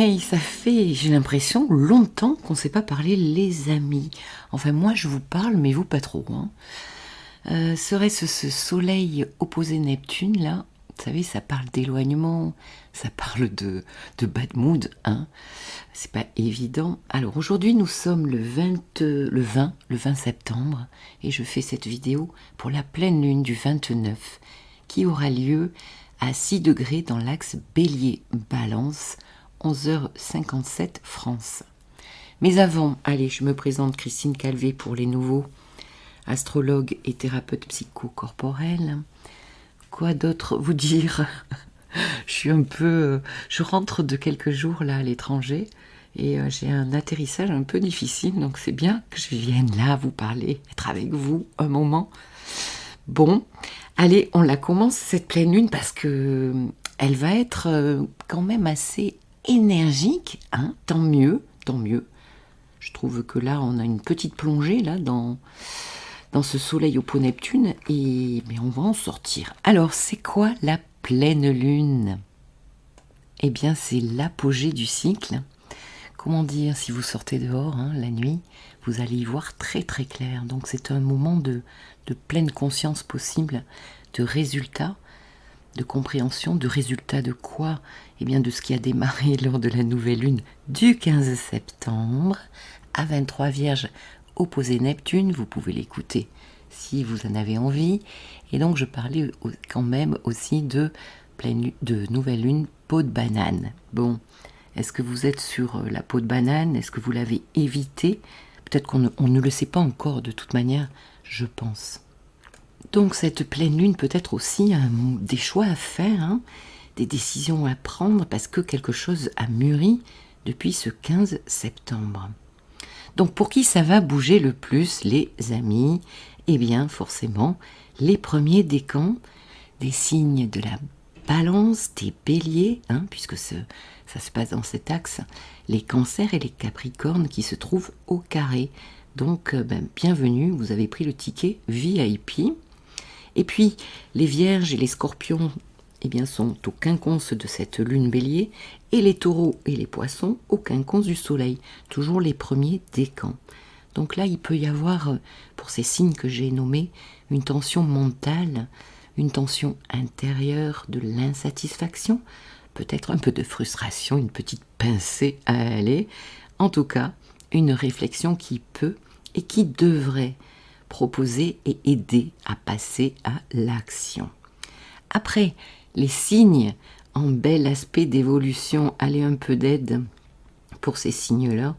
Hey, ça fait, j'ai l'impression, longtemps qu'on ne s'est pas parlé, les amis. Enfin, moi, je vous parle, mais vous pas trop. Serait-ce ce soleil opposé Neptune, là? Vous savez, ça parle d'éloignement, ça parle de bad mood, hein? C'est pas évident. Alors, aujourd'hui, nous sommes le 20 septembre, et je fais cette vidéo pour la pleine lune du 29, qui aura lieu à 6 degrés dans l'axe Bélier-Balance, 11h57 France. Mais avant, allez, je me présente Christine Calvé pour les nouveaux, astrologue et thérapeute psychocorporel. Quoi d'autre vous dire? Je rentre de quelques jours là à l'étranger et j'ai un atterrissage un peu difficile, donc c'est bien que je vienne là vous parler, être avec vous un moment. Bon, allez, on la commence cette pleine lune parce que elle va être quand même assez énergique, hein, tant mieux, tant mieux. Je trouve que là, on a une petite plongée là dans ce soleil oppo Neptune, mais on va en sortir. Alors, c'est quoi la pleine lune? Eh bien, c'est l'apogée du cycle. Comment dire, si vous sortez dehors la nuit, vous allez y voir très très clair. Donc, c'est un moment de pleine conscience possible, de résultats, de compréhension, de résultats de quoi? Eh bien, de ce qui a démarré lors de la nouvelle lune du 15 septembre à 23 Vierge opposé Neptune. Vous pouvez l'écouter si vous en avez envie. Et donc, je parlais quand même aussi de nouvelle lune peau de banane. Bon, est-ce que vous êtes sur la peau de banane? Est-ce que vous l'avez évité? Peut-être qu'on ne le sait pas encore de toute manière, je pense. Donc cette pleine lune peut être aussi des choix à faire, des décisions à prendre parce que quelque chose a mûri depuis ce 15 septembre. Donc pour qui ça va bouger le plus, les amis? Eh bien forcément les premiers décans des signes de la balance, des béliers, puisque ça se passe dans cet axe, les cancers et les capricornes qui se trouvent au carré. Donc bienvenue, vous avez pris le ticket VIP. Et puis, les vierges et les scorpions sont au quinconce de cette lune bélier, et les taureaux et les poissons au quinconce du soleil, toujours les premiers décans. Donc là, il peut y avoir, pour ces signes que j'ai nommés, une tension mentale, une tension intérieure de l'insatisfaction, peut-être un peu de frustration, une petite pincée à aller, en tout cas, une réflexion qui peut et qui devrait proposer et aider à passer à l'action. Après, les signes en bel aspect d'évolution, allez un peu d'aide pour ces signes-là,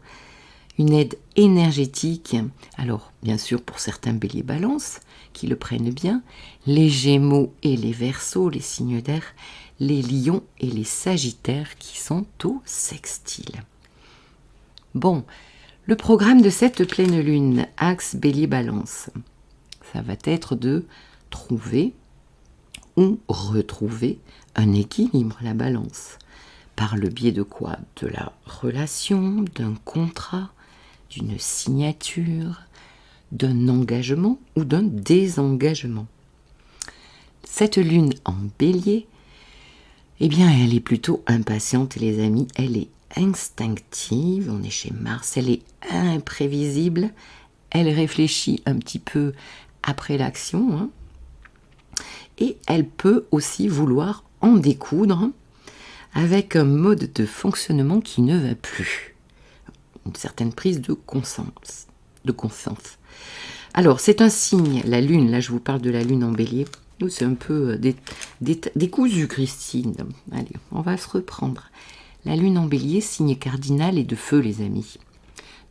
une aide énergétique, alors bien sûr pour certains béliers balance qui le prennent bien, les gémeaux et les verseaux, les signes d'air, les lions et les sagittaires qui sont au sextile. Bon, le programme de cette pleine lune, axe bélier-balance, ça va être de trouver ou retrouver un équilibre, la balance. Par le biais de quoi? De la relation, d'un contrat, d'une signature, d'un engagement ou d'un désengagement. Cette lune en bélier, eh bien, elle est plutôt impatiente, les amis, elle est instinctive, on est chez Mars, elle est imprévisible, elle réfléchit un petit peu après l'action, et elle peut aussi vouloir en découdre avec un mode de fonctionnement qui ne va plus, une certaine prise de conscience. Alors, c'est un signe, la lune, là je vous parle de la lune en bélier, c'est un peu décousu, Christine. Allez, on va se reprendre. La lune en bélier, signe cardinal et de feu, les amis.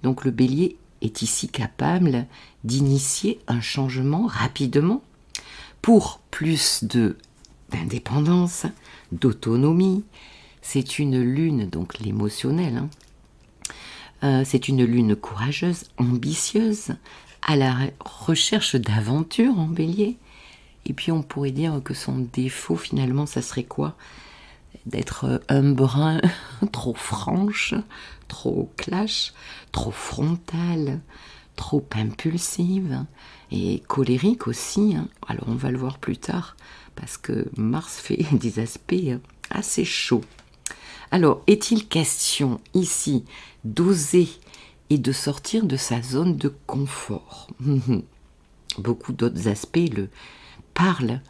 Donc le bélier est ici capable d'initier un changement rapidement pour plus d'indépendance, d'autonomie. C'est une lune, donc l'émotionnel, c'est une lune courageuse, ambitieuse, à la recherche d'aventure en bélier. Et puis on pourrait dire que son défaut finalement, ça serait quoi? D'être un brin trop franche, trop clash, trop frontale, trop impulsive et colérique aussi. Alors on va le voir plus tard parce que Mars fait des aspects assez chauds. Alors, est-il question ici d'oser et de sortir de sa zone de confort? Beaucoup d'autres aspects parlent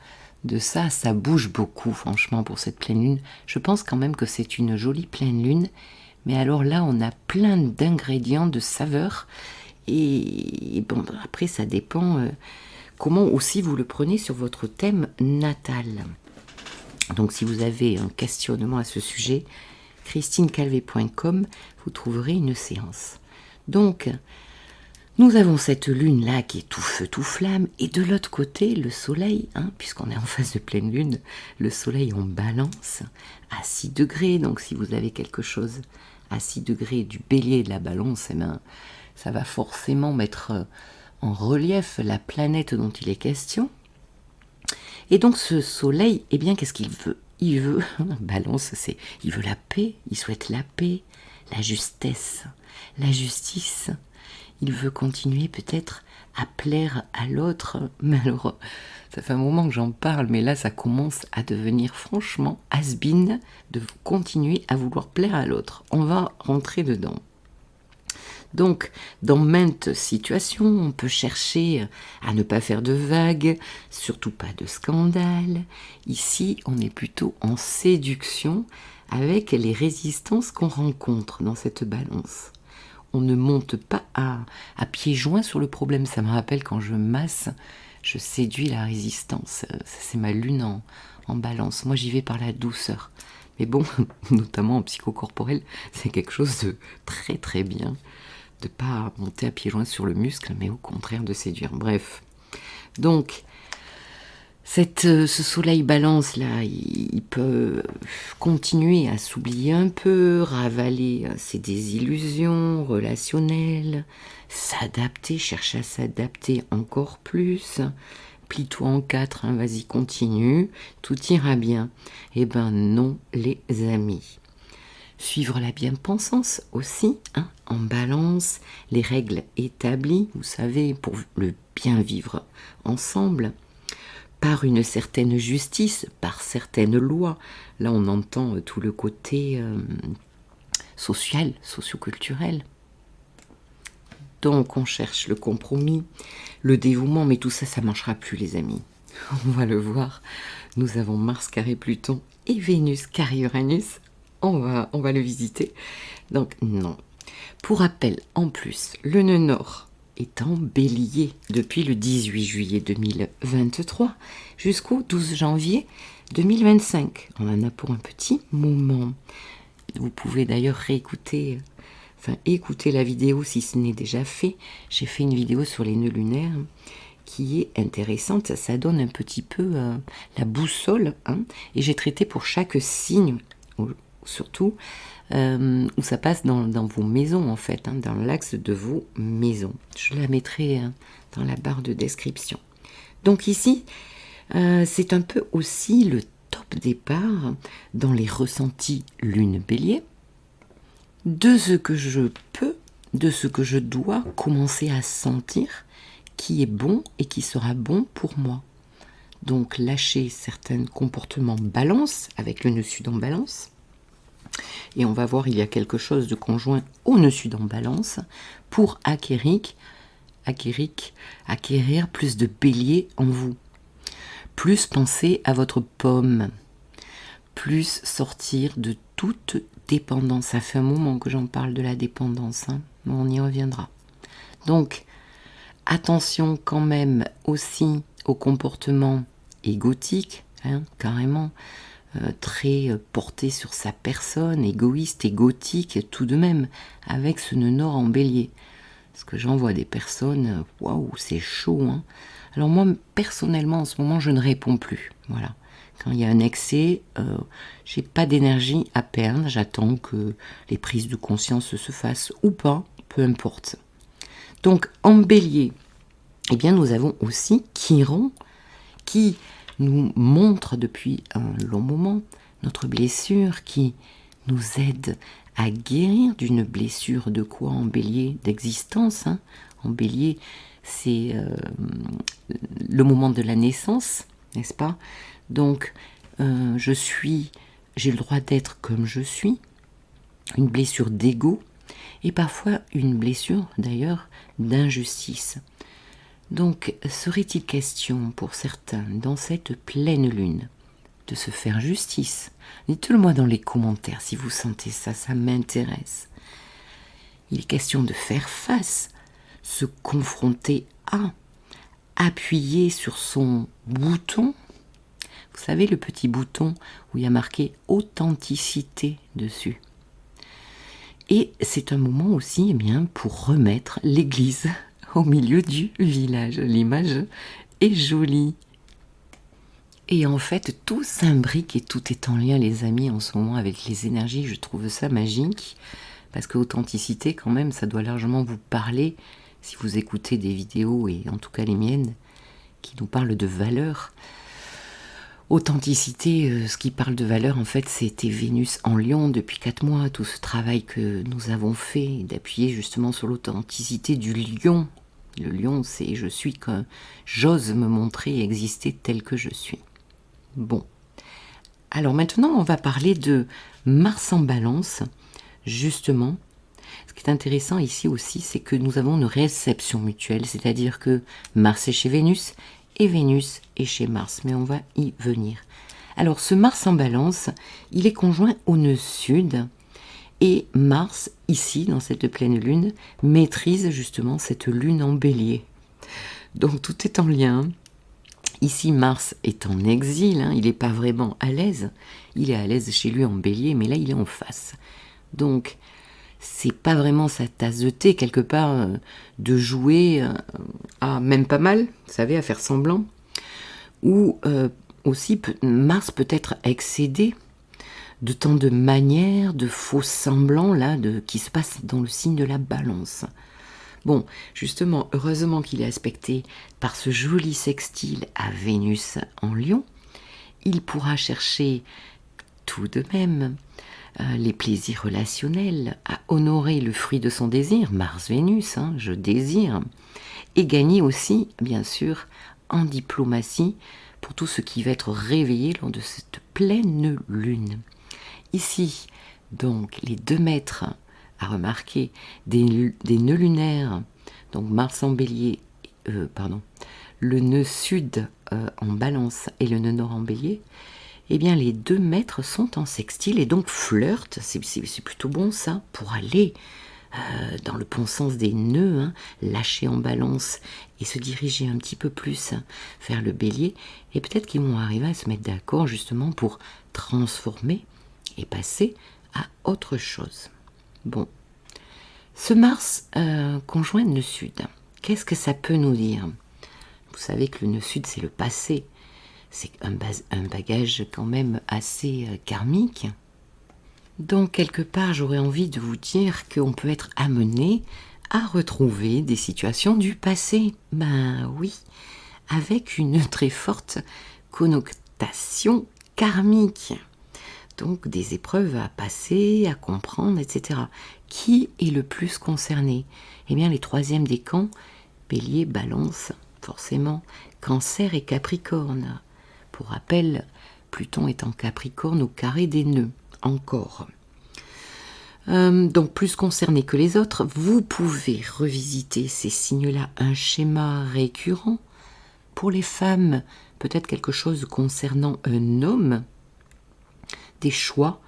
de ça, ça bouge beaucoup franchement pour cette pleine lune. Je pense quand même que c'est une jolie pleine lune, mais alors là on a plein d'ingrédients, de saveurs, et bon, après ça dépend comment aussi vous le prenez sur votre thème natal. Donc si vous avez un questionnement à ce sujet, christinecalvé.com, vous trouverez une séance. Donc, nous avons cette lune-là qui est tout feu, tout flamme, et de l'autre côté, le soleil, puisqu'on est en phase de pleine lune, le soleil en balance à 6 degrés. Donc si vous avez quelque chose à 6 degrés du bélier et de la balance, eh ben, ça va forcément mettre en relief la planète dont il est question. Et donc ce soleil, eh bien, qu'est-ce qu'il veut? Il veut, balance, il veut la paix, il souhaite la paix, la justesse, la justice. Il veut continuer peut-être à plaire à l'autre. Mais alors, ça fait un moment que j'en parle, mais là, ça commence à devenir franchement has-been de continuer à vouloir plaire à l'autre. On va rentrer dedans. Donc, dans maintes situations, on peut chercher à ne pas faire de vagues, surtout pas de scandales. Ici, on est plutôt en séduction avec les résistances qu'on rencontre dans cette balance. On ne monte pas à pieds joints sur le problème. Ça me rappelle quand je masse, je séduis la résistance. C'est ma lune en balance. Moi, j'y vais par la douceur. Mais bon, notamment en psychocorporel, c'est quelque chose de très très bien. De ne pas monter à pieds joints sur le muscle, mais au contraire de séduire. Bref. Donc, ce soleil balance là, il peut continuer à s'oublier un peu, ravaler ses désillusions relationnelles, s'adapter, chercher à s'adapter encore plus. Plie-toi en 4, vas-y, continue, tout ira bien. Eh ben non, les amis. Suivre la bien-pensance aussi, en balance, les règles établies, vous savez, pour le bien vivre ensemble, par une certaine justice, par certaines lois. Là, on entend tout le côté social, socio-culturel. Donc, on cherche le compromis, le dévouement, mais tout ça, ça ne marchera plus, les amis. On va le voir. Nous avons Mars carré Pluton et Vénus carré Uranus. On va le visiter. Donc, non. Pour rappel, en plus, le nœud nord est en bélier depuis le 18 juillet 2023 jusqu'au 12 janvier 2025. On en a pour un petit moment. Vous pouvez d'ailleurs écouter la vidéo si ce n'est déjà fait. J'ai fait une vidéo sur les nœuds lunaires qui est intéressante. Ça donne un petit peu la boussole. Et j'ai traité pour chaque signe, surtout, où ça passe dans vos maisons en fait, dans l'axe de vos maisons. Je la mettrai dans la barre de description. Donc ici, c'est un peu aussi le top départ dans les ressentis lune bélier, de ce que je peux, de ce que je dois commencer à sentir qui est bon et qui sera bon pour moi. Donc lâcher certains comportements balance avec le nœud sud en balance. Et on va voir, il y a quelque chose de conjoint au nœud sud en balance pour acquérir plus de bélier en vous. Plus penser à votre pomme. Plus sortir de toute dépendance. Ça fait un moment que j'en parle de la dépendance, mais on y reviendra. Donc, attention quand même aussi au comportement égotique, carrément. Très porté sur sa personne, égoïste, égotique, tout de même, avec ce nœud nord en bélier. Parce que j'en vois des personnes, waouh, c'est chaud. Alors moi, personnellement, en ce moment, je ne réponds plus. Voilà. Quand il y a un excès, j'ai pas d'énergie à perdre. J'attends que les prises de conscience se fassent ou pas, peu importe. Donc, en bélier, eh bien, nous avons aussi Chiron, qui nous montre depuis un long moment notre blessure, qui nous aide à guérir d'une blessure de quoi en bélier? D'existence. En bélier, c'est le moment de la naissance, n'est-ce pas? Donc, j'ai le droit d'être comme je suis, une blessure d'ego, et parfois une blessure d'ailleurs d'injustice. Donc, serait-il question pour certains, dans cette pleine lune, de se faire justice? Dites-le moi dans les commentaires si vous sentez ça, ça m'intéresse. Il est question de faire face, se confronter à, appuyer sur son bouton. Vous savez, le petit bouton où il y a marqué authenticité dessus. Et c'est un moment aussi pour remettre l'église au milieu du village. L'image est jolie. Et en fait, tout s'imbrique et tout est en lien, les amis, en ce moment avec les énergies. Je trouve ça magique. Parce que authenticité, quand même, ça doit largement vous parler si vous écoutez des vidéos, et en tout cas les miennes, qui nous parlent de valeur. Authenticité, ce qui parle de valeur, en fait, c'était Vénus en Lion depuis 4 mois. Tout ce travail que nous avons fait, d'appuyer justement sur l'authenticité du lion. Le lion, c'est je suis que j'ose me montrer et exister tel que je suis. Bon. Alors maintenant, on va parler de Mars en Balance. Justement, ce qui est intéressant ici aussi, c'est que nous avons une réception mutuelle, c'est-à-dire que Mars est chez Vénus et Vénus est chez Mars, mais on va y venir. Alors ce Mars en Balance, il est conjoint au nœud sud, et Mars, ici, dans cette pleine lune, maîtrise justement cette lune en bélier. Donc tout est en lien. Ici, Mars est en exil, il n'est pas vraiment à l'aise. Il est à l'aise chez lui en bélier, mais là, il est en face. Donc, c'est pas vraiment sa tasse de thé, quelque part, de jouer à même pas mal, vous savez, à faire semblant. Ou aussi, Mars peut être excédé de tant de manières, de faux semblants, là, qui se passent dans le signe de la Balance. Bon, justement, heureusement qu'il est aspecté par ce joli sextile à Vénus en Lion. Il pourra chercher tout de même les plaisirs relationnels, à honorer le fruit de son désir, Mars-Vénus, je désire, et gagner aussi, bien sûr, en diplomatie pour tout ce qui va être réveillé lors de cette pleine lune. Ici, donc, les 2 maîtres à remarquer des nœuds lunaires, donc Mars en bélier, le nœud sud en Balance et le nœud nord en bélier, eh bien les 2 maîtres sont en sextile et donc flirtent, c'est plutôt bon ça, pour aller dans le bon sens des nœuds, lâcher en Balance et se diriger un petit peu plus vers le bélier, et peut-être qu'ils vont arriver à se mettre d'accord justement pour transformer et passer à autre chose. Bon, ce Mars conjoint nœud sud, qu'est-ce que ça peut nous dire? Vous savez que le nœud sud, c'est le passé. C'est un bagage quand même assez karmique. Donc, quelque part, j'aurais envie de vous dire qu'on peut être amené à retrouver des situations du passé. Ben oui, avec une très forte connotation karmique. Donc, des épreuves à passer, à comprendre, etc. Qui est le plus concerné? Eh bien, les 3e décans, Bélier, Balance, forcément, Cancer et Capricorne. Pour rappel, Pluton est en Capricorne au carré des nœuds, encore. Donc plus concerné que les autres, vous pouvez revisiter ces signes-là, un schéma récurrent. Pour les femmes, peut-être quelque chose concernant un homme, des choix,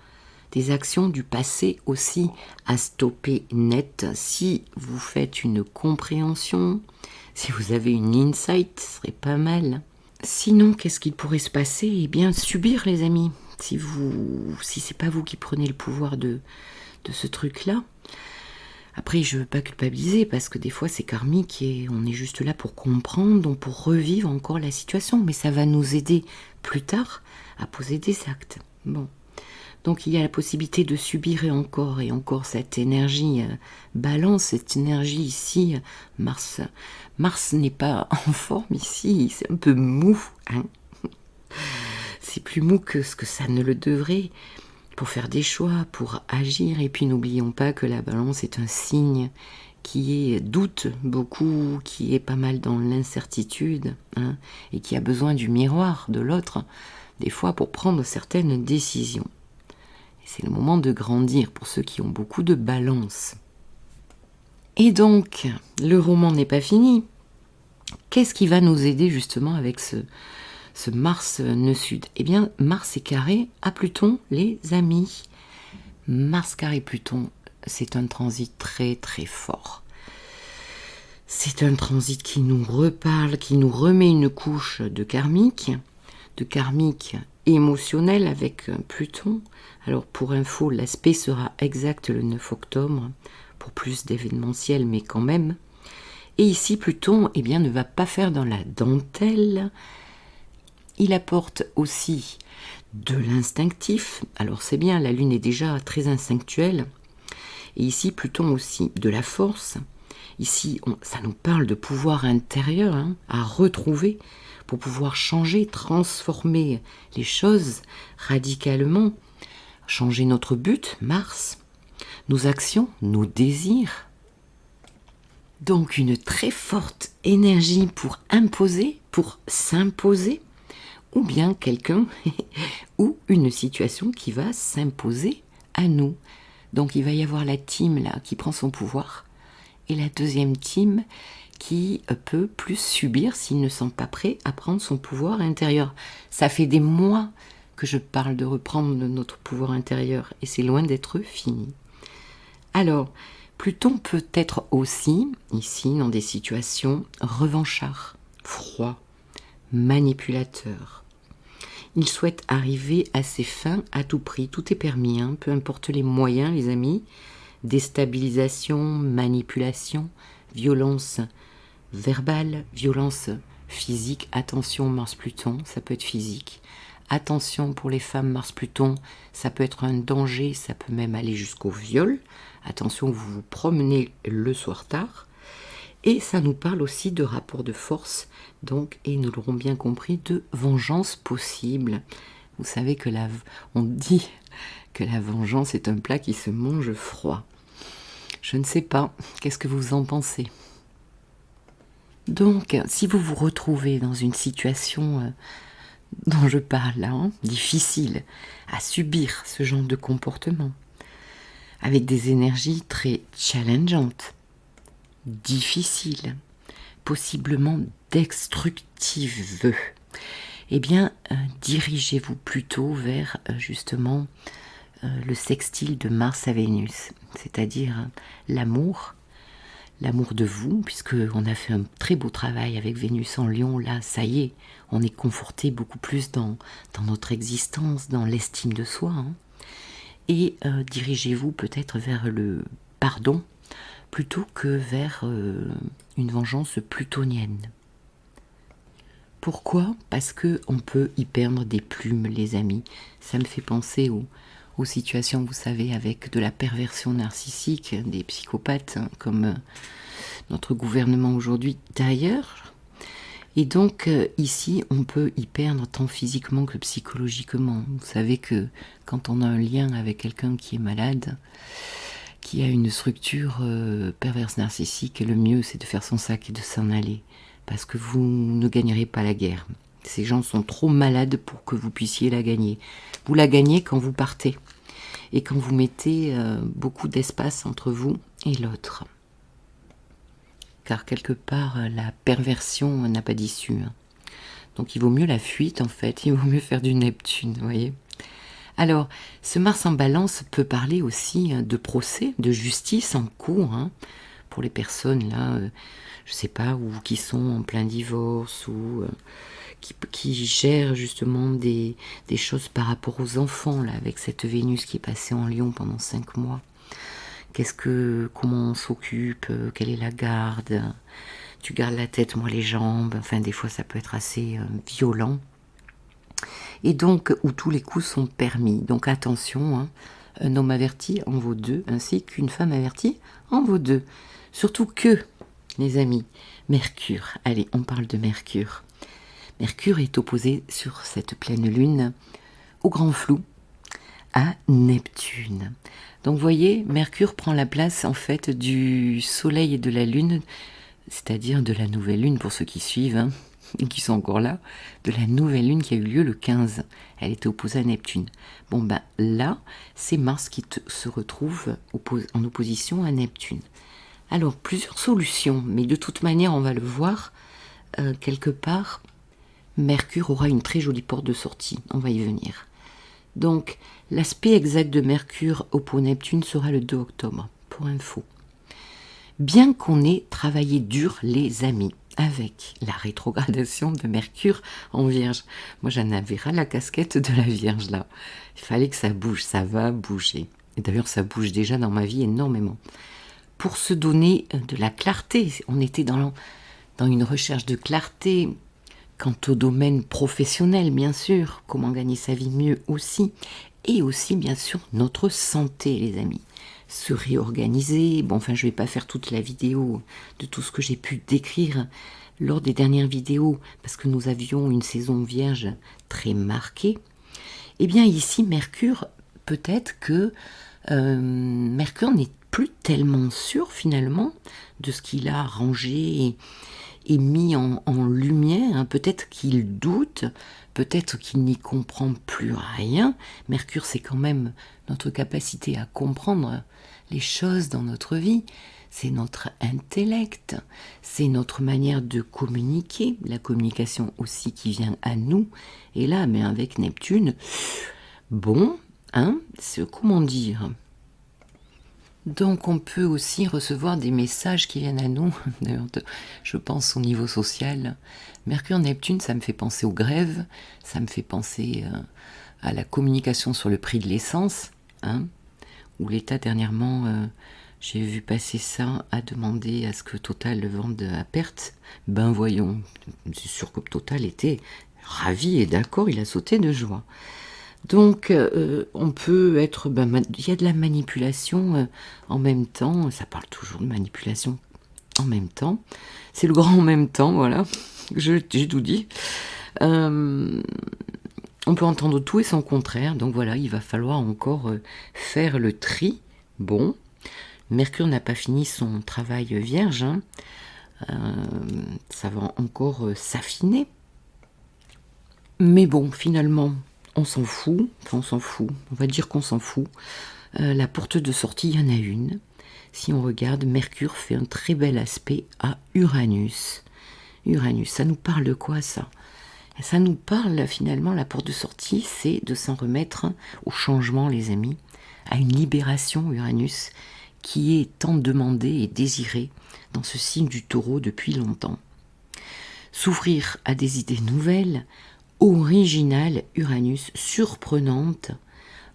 des actions du passé aussi à stopper net. Si vous faites une compréhension, si vous avez une insight, ce serait pas mal. Sinon, qu'est-ce qu'il pourrait se passer? Eh bien, subir, les amis. Si c'est pas vous qui prenez le pouvoir de ce truc-là. Après, je veux pas culpabiliser parce que des fois c'est karmique et on est juste là pour comprendre, donc pour revivre encore la situation. Mais ça va nous aider plus tard à poser des actes. Bon. Donc il y a la possibilité de subir et encore cette énergie Balance, cette énergie ici, Mars. Mars n'est pas en forme ici, c'est un peu mou. C'est plus mou que ce que ça ne le devrait, pour faire des choix, pour agir. Et puis n'oublions pas que la Balance est un signe qui doute beaucoup, qui est pas mal dans l'incertitude, et qui a besoin du miroir de l'autre, des fois pour prendre certaines décisions. C'est le moment de grandir pour ceux qui ont beaucoup de balance. Et donc, le roman n'est pas fini. Qu'est-ce qui va nous aider justement avec ce Mars nœud sud? Eh bien, Mars est carré à Pluton, les amis. Mars carré Pluton, c'est un transit très très fort. C'est un transit qui nous reparle, qui nous remet une couche de karmique émotionnel avec Pluton. Alors pour info, l'aspect sera exact le 9 octobre, pour plus d'événementiel, mais quand même. Et ici, Pluton eh bien, ne va pas faire dans la dentelle. Il apporte aussi de l'instinctif. Alors c'est bien, la Lune est déjà très instinctuelle. Et ici, Pluton aussi, de la force. Ici, ça nous parle de pouvoir intérieur à retrouver pour pouvoir changer, transformer les choses radicalement, changer notre but, Mars, nos actions, nos désirs. Donc une très forte énergie pour imposer, pour s'imposer, ou bien quelqu'un ou une situation qui va s'imposer à nous. Donc il va y avoir la team là qui prend son pouvoir et la deuxième team qui peut plus subir s'ils ne sont pas prêts à prendre son pouvoir intérieur. Ça fait des mois que je parle de reprendre notre pouvoir intérieur et c'est loin d'être fini. Alors, Pluton peut être aussi, ici, dans des situations revanchard, froid, manipulateur. Il souhaite arriver à ses fins à tout prix. Tout est permis, peu importe les moyens, les amis. Déstabilisation, manipulation, violence verbale, violence physique. Attention, Mars-Pluton, ça peut être physique. Attention pour les femmes, Mars-Pluton, ça peut être un danger, ça peut même aller jusqu'au viol. Attention, vous vous promenez le soir tard. Et ça nous parle aussi de rapport de force, donc, et nous l'aurons bien compris, de vengeance possible. Vous savez que on dit que la vengeance est un plat qui se mange froid. Je ne sais pas, qu'est-ce que vous en pensez? Donc, si vous vous retrouvez dans une situation dont je parle là, difficile à subir ce genre de comportement, avec des énergies très challengeantes, difficiles, possiblement destructives, eh bien, dirigez-vous plutôt vers justement le sextile de Mars à Vénus, c'est-à-dire l'amour de vous, puisqu'on a fait un très beau travail avec Vénus en Lion, là, ça y est, on est conforté beaucoup plus dans notre existence, dans l'estime de soi, et dirigez-vous peut-être vers le pardon, plutôt que vers une vengeance plutonienne. Pourquoi? Parce qu'on peut y perdre des plumes, les amis. Ça me fait penser aux situations, vous savez, avec de la perversion narcissique, des psychopathes, comme notre gouvernement aujourd'hui d'ailleurs. Et donc, ici, on peut y perdre tant physiquement que psychologiquement. Vous savez que quand on a un lien avec quelqu'un qui est malade, qui a une structure perverse narcissique, le mieux c'est de faire son sac et de s'en aller, parce que vous ne gagnerez pas la guerre. Ces gens sont trop malades pour que vous puissiez la gagner. Vous la gagnez quand vous partez, et quand vous mettez beaucoup d'espace entre vous et l'autre. Car quelque part, la perversion n'a pas d'issue. Donc il vaut mieux la fuite en fait, il vaut mieux faire du Neptune, vous voyez. Alors, ce Mars en Balance peut parler aussi de procès, de justice en cours, pour les personnes là, je sais pas, ou qui sont en plein divorce, ou qui gèrent justement des choses par rapport aux enfants, là, avec cette Vénus qui est passée en Lion pendant 5 mois. Comment on s'occupe, quelle est la garde, tu gardes la tête, moi les jambes, enfin des fois ça peut être assez violent. Et donc, où tous les coups sont permis. Donc attention, un homme averti en vaut 2, ainsi qu'une femme avertie en vaut 2. Surtout que, les amis, Mercure, allez, on parle de Mercure. Mercure est opposé sur cette pleine lune au grand flou, à Neptune. Donc vous voyez, Mercure prend la place en fait du Soleil et de la Lune, c'est-à-dire de la nouvelle lune pour ceux qui suivent, et qui sont encore là, de la nouvelle lune qui a eu lieu le 15. Elle était opposée à Neptune. Bon ben là, c'est Mars qui se retrouve en opposition à Neptune. Alors, plusieurs solutions, mais de toute manière, on va le voir, quelque part, Mercure aura une très jolie porte de sortie, on va y venir. Donc, l'aspect exact de Mercure opposé Neptune sera le 2 octobre, pour info. Bien qu'on ait travaillé dur, les amis, avec la rétrogradation de Mercure en Vierge. Moi, j'en avais ras la casquette de la Vierge, là. Il fallait que ça bouge, ça va bouger. Et d'ailleurs, ça bouge déjà dans ma vie énormément. Pour se donner de la clarté, on était dans une recherche de clarté quant au domaine professionnel, bien sûr, comment gagner sa vie mieux aussi, et aussi, bien sûr, notre santé, les amis. Se réorganiser, bon, enfin, je ne vais pas faire toute la vidéo de tout ce que j'ai pu décrire lors des dernières vidéos, parce que nous avions une saison vierge très marquée. Eh bien, ici, Mercure, peut-être que Mercure n'est plus tellement sûr, finalement, de ce qu'il a rangé et mis en lumière, hein. Peut-être qu'il doute, peut-être qu'il n'y comprend plus rien. Mercure, c'est quand même notre capacité à comprendre les choses dans notre vie, c'est notre intellect, c'est notre manière de communiquer, la communication aussi qui vient à nous. Et là, mais avec Neptune, bon, hein, c'est comment dire. Donc on peut aussi recevoir des messages qui viennent à nous, d'ailleurs je pense au niveau social. Mercure-Neptune, ça me fait penser aux grèves, ça me fait penser à la communication sur le prix de l'essence, hein, où l'État dernièrement, j'ai vu passer ça, a demandé à ce que Total le vende à perte. Ben voyons, c'est sûr que Total était ravi et d'accord, il a sauté de joie. Donc, on peut être... il y a de la manipulation en même temps. Ça parle toujours de manipulation en même temps. C'est le grand en même temps, voilà. J'ai tout dit. On peut entendre tout et son contraire. Donc voilà, il va falloir encore faire le tri. Bon, Mercure n'a pas fini son travail vierge. Hein. Ça va encore s'affiner. Mais bon, finalement... on s'en fout, on va dire qu'on s'en fout. La porte de sortie, il y en a une. Si on regarde, Mercure fait un très bel aspect à Uranus. Uranus, ça nous parle de quoi ça? Ça nous parle finalement, la porte de sortie, c'est de s'en remettre au changement, les amis, à une libération, Uranus, qui est tant demandée et désirée dans ce signe du Taureau depuis longtemps. S'ouvrir à des idées nouvelles, originale, Uranus, surprenante,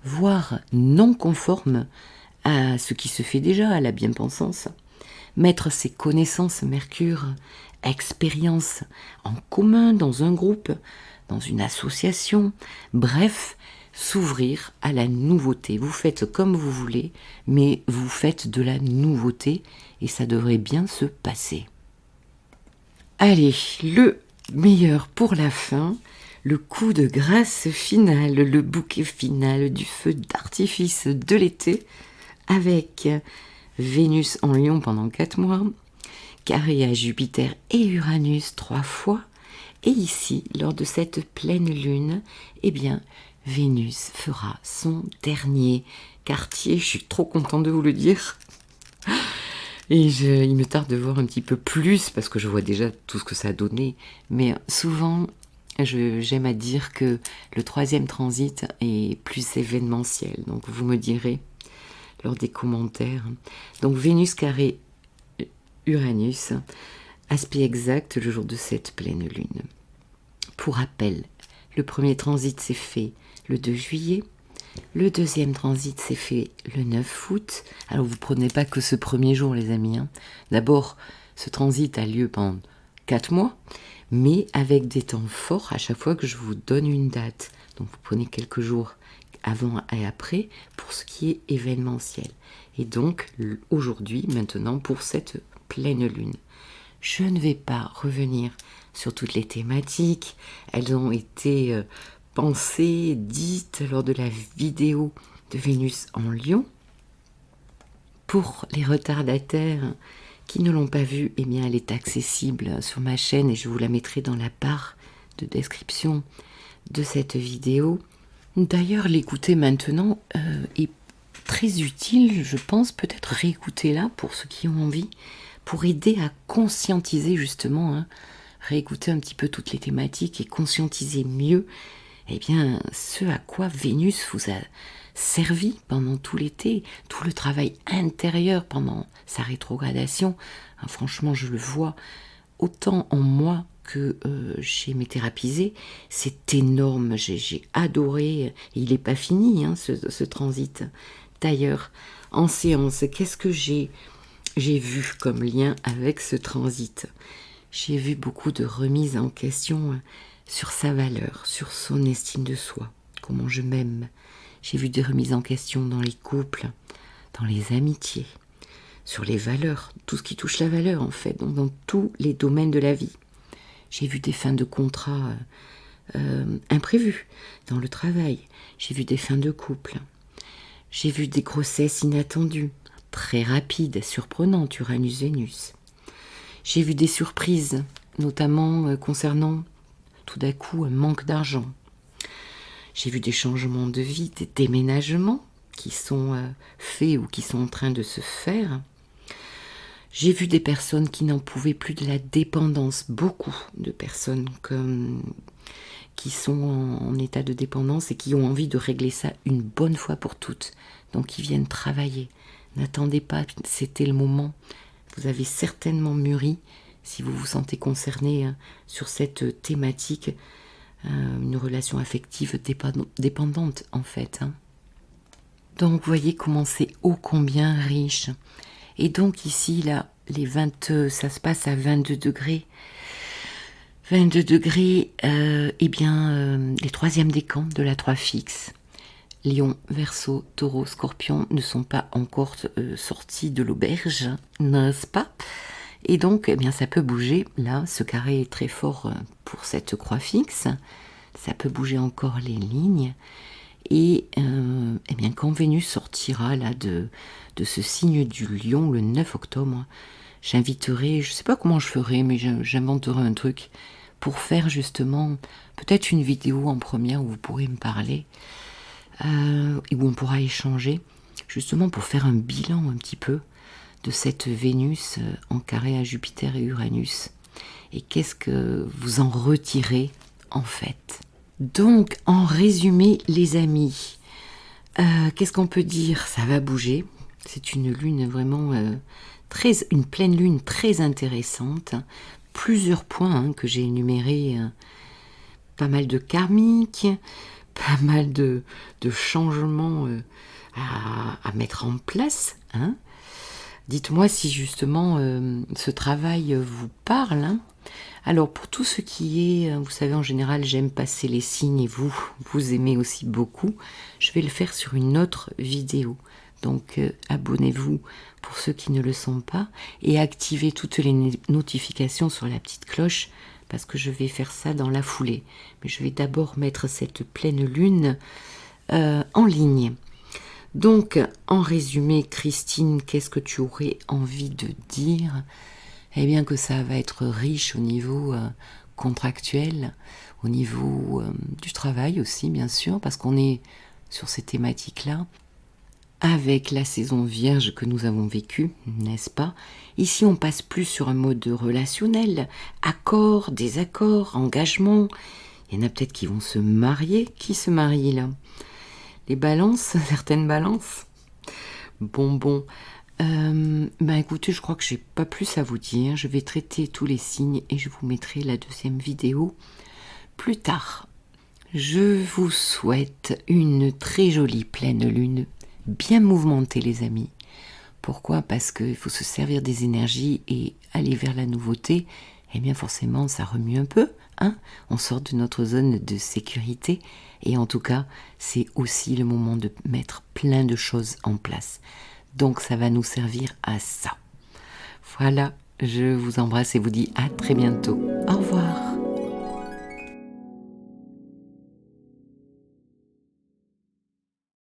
voire non conforme à ce qui se fait déjà, à la bien-pensance. Mettre ses connaissances, Mercure, expériences en commun dans un groupe, dans une association, bref, s'ouvrir à la nouveauté. Vous faites comme vous voulez, mais vous faites de la nouveauté et ça devrait bien se passer. Allez, le meilleur pour la fin. Le coup de grâce final, le bouquet final du feu d'artifice de l'été avec Vénus en Lion pendant 4 mois, carré à Jupiter et Uranus 3 fois, et ici, lors de cette pleine lune, eh bien, Vénus fera son dernier quartier, je suis trop contente de vous le dire. Et il me tarde de voir un petit peu plus, parce que je vois déjà tout ce que ça a donné, mais souvent... j'aime à dire que le 3e transit est plus événementiel. Donc vous me direz lors des commentaires. Donc Vénus carré Uranus, aspect exact le jour de cette pleine lune. Pour rappel, le premier transit s'est fait le 2 juillet. Le 2e transit s'est fait le 9 août. Alors vous ne prenez pas que ce premier jour, les amis. Hein. D'abord, ce transit a lieu pendant 4 mois. Mais avec des temps forts à chaque fois que je vous donne une date. Donc vous prenez quelques jours avant et après pour ce qui est événementiel. Et donc aujourd'hui, maintenant, pour cette pleine lune. Je ne vais pas revenir sur toutes les thématiques. Elles ont été pensées, dites lors de la vidéo de Vénus en Lion. Pour les retardataires qui ne l'ont pas vue, eh bien, elle est accessible sur ma chaîne et je vous la mettrai dans la barre de description de cette vidéo. D'ailleurs, l'écouter maintenant est très utile, je pense, peut-être réécouter-la pour ceux qui ont envie, pour aider à conscientiser justement, hein, réécouter un petit peu toutes les thématiques et conscientiser mieux eh bien, ce à quoi Vénus vous a servi pendant tout l'été, tout le travail intérieur pendant sa rétrogradation. Hein, franchement, je le vois autant en moi que chez mes thérapisés. C'est énorme, j'ai adoré. Et il n'est pas fini, hein, ce transit. D'ailleurs, en séance, qu'est-ce que j'ai vu comme lien avec ce transit? J'ai vu beaucoup de remises en question sur sa valeur, sur son estime de soi, comment je m'aime. J'ai vu des remises en question dans les couples, dans les amitiés, sur les valeurs, tout ce qui touche la valeur en fait, donc dans tous les domaines de la vie. J'ai vu des fins de contrat imprévues dans le travail. J'ai vu des fins de couple. J'ai vu des grossesses inattendues, très rapides, surprenantes, Uranus-Vénus. J'ai vu des surprises, notamment concernant tout d'un coup un manque d'argent. J'ai vu des changements de vie, des déménagements qui sont faits ou qui sont en train de se faire. J'ai vu des personnes qui n'en pouvaient plus de la dépendance, beaucoup de personnes qui sont en état de dépendance et qui ont envie de régler ça une bonne fois pour toutes. Donc ils viennent travailler. N'attendez pas, c'était le moment. Vous avez certainement mûri, si vous vous sentez concerné sur cette thématique, une relation affective dépendante en fait. Hein. Donc vous voyez comment c'est ô combien riche. Et donc ici, là, ça se passe à 22 degrés. 22 degrés, eh bien, les troisièmes décans de la 3 fixe. Lion, Verseau, Taureau, Scorpion ne sont pas encore sortis de l'auberge, n'est-ce pas? Et donc, eh bien, ça peut bouger. Là, ce carré est très fort pour cette croix fixe. Ça peut bouger encore les lignes. Et eh bien, quand Vénus sortira là de ce signe du Lion le 9 octobre, j'inviterai, je ne sais pas comment je ferai, mais j'inventerai un truc pour faire justement peut-être une vidéo en première où vous pourrez me parler et où on pourra échanger justement pour faire un bilan un petit peu de cette Vénus en carré à Jupiter et Uranus. Et qu'est-ce que vous en retirez en fait? Donc, en résumé, les amis, qu'est-ce qu'on peut dire? Ça va bouger. C'est une lune vraiment une pleine lune très intéressante. Plusieurs points hein, que j'ai énumérés. Pas mal de karmiques, pas mal de changements à mettre en place. Hein. Dites-moi si justement ce travail vous parle. Hein. Alors pour tout ce qui est, vous savez en général j'aime passer les signes et vous aimez aussi beaucoup, je vais le faire sur une autre vidéo. Donc abonnez-vous pour ceux qui ne le sont pas et activez toutes les notifications sur la petite cloche parce que je vais faire ça dans la foulée. Mais je vais d'abord mettre cette pleine lune en ligne. Donc en résumé, Christine, qu'est-ce que tu aurais envie de dire ? Eh bien que ça va être riche au niveau contractuel, au niveau du travail aussi bien sûr, parce qu'on est sur ces thématiques-là, avec la saison vierge que nous avons vécue, n'est-ce pas? Ici on passe plus sur un mode relationnel, accord, désaccord, engagement, il y en a peut-être qui vont se marier, qui se marie là? Les balances, certaines balances. Bon. Écoutez, je crois que j'ai pas plus à vous dire. Je vais traiter tous les signes et je vous mettrai la deuxième vidéo plus tard. Je vous souhaite une très jolie pleine lune, bien mouvementée les amis. Pourquoi? Parce qu'il faut se servir des énergies et aller vers la nouveauté. Eh bien forcément, ça remue un peu. Hein, on sort de notre zone de sécurité et en tout cas, c'est aussi le moment de mettre plein de choses en place. Donc ça va nous servir à ça. Voilà, je vous embrasse et vous dis à très bientôt. Au revoir.